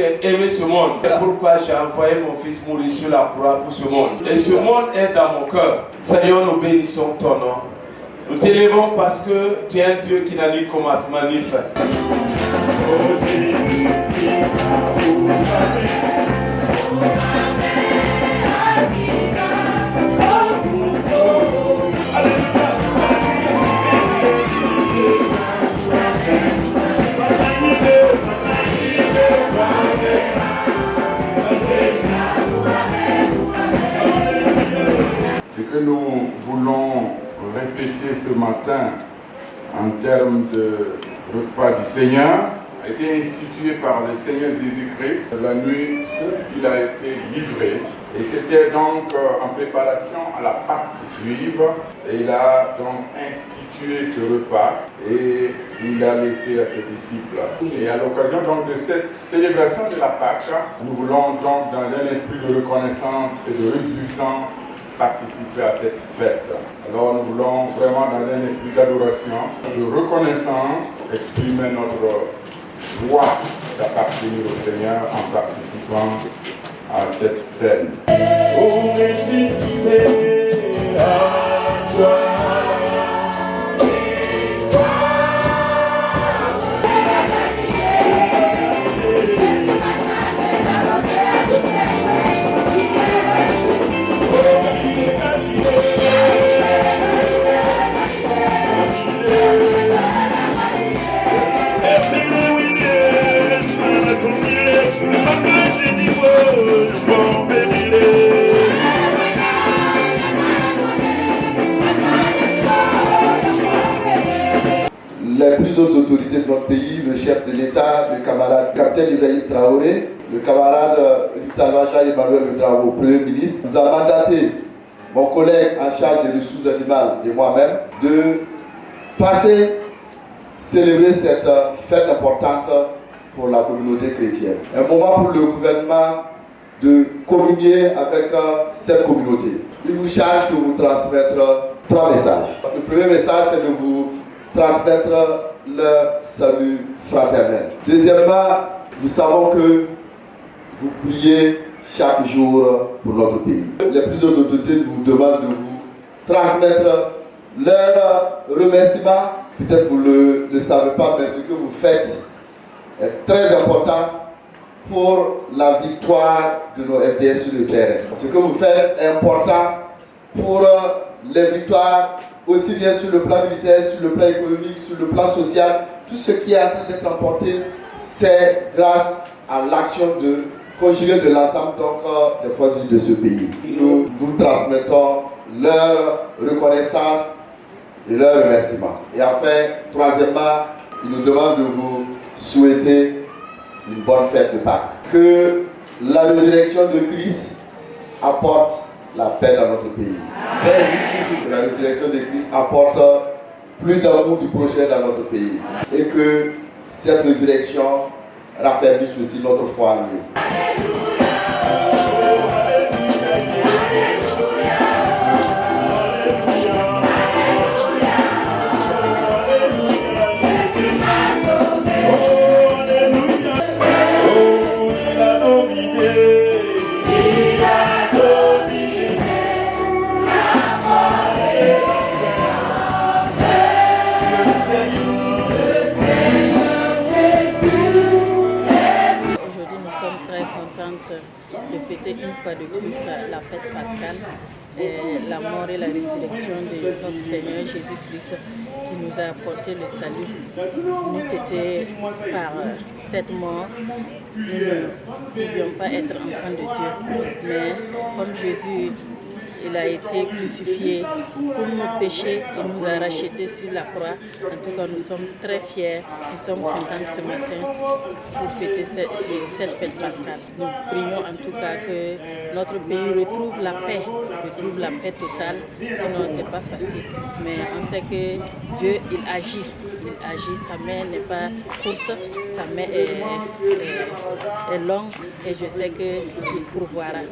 j'ai aimé ce monde. C'est pourquoi j'ai envoyé mon fils mourir sur la croix pour ce monde. Et ce monde est dans mon cœur. Seigneur, nous bénissons ton nom. Nous t'élèvons parce que tu es un Dieu qui n'a ni commencement ni fin. Ce que nous voulons répéter ce matin en termes de repas du Seigneur a été institué par le Seigneur Jésus-Christ la nuit où il a été livré. Et c'était donc en préparation à la Pâque juive. Et il a donc institué ce repas et il l'a laissé à ses disciples. Et à l'occasion donc de cette célébration de la Pâque, nous voulons donc dans un esprit de reconnaissance et de réjouissance participer à cette fête. Alors nous voulons vraiment dans un esprit d'adoration, de reconnaissance, exprimer notre joie d'appartenir au Seigneur en participant à cette scène. Oh, ressuscité à toi. Les plus hautes autorités de notre pays, le chef de l'État, le camarade capitaine Ibrahim Traoré, le camarade Riptavaja Emmanuel Le Premier ministre, nous a mandaté, mon collègue en charge des ressources animales et moi-même, de passer célébrer cette fête importante pour la communauté chrétienne. Un moment pour le gouvernement de communier avec cette communauté. Il nous charge de vous transmettre 3 messages. Le premier message, c'est de vous transmettre le salut fraternel. Deuxièmement, nous savons que vous priez chaque jour pour notre pays. Les plus hautes autorités nous demandent de vous transmettre leurs remerciements. Peut-être vous ne le savez pas, mais ce que vous faites est très important pour la victoire de nos FDS sur le terrain. Ce que vous faites est important pour les victoires aussi bien sur le plan militaire, sur le plan économique, sur le plan social. Tout ce qui est en train d'être emporté, c'est grâce à l'action de conjuguée de l'ensemble des forces vives de ce pays. Nous vous transmettons leur reconnaissance et leur remerciement. Et enfin, troisièmement, ils nous demandent de vous souhaiter une bonne fête de Pâques. Que la résurrection de Christ apporte la paix dans notre pays. Que la résurrection de Christ apporte plus d'amour du prochain dans notre pays. Et que cette résurrection raffermisse aussi notre foi en lui. De fêter une fois de plus la fête pascale, la mort et la résurrection de notre Seigneur Jésus-Christ qui nous a apporté le salut. N'eût été par cette mort, nous ne pouvions pas être enfants de Dieu. Mais comme Jésus, il a été crucifié pour nos péchés, il nous a rachetés sur la croix. En tout cas, nous sommes très fiers, nous sommes contents ce matin pour fêter cette fête pascale. Nous prions en tout cas que notre pays retrouve la paix totale. Sinon, ce n'est pas facile. Mais on sait que Dieu, il agit, sa main n'est pas courte, sa main est longue et je sais qu'il pourvoira.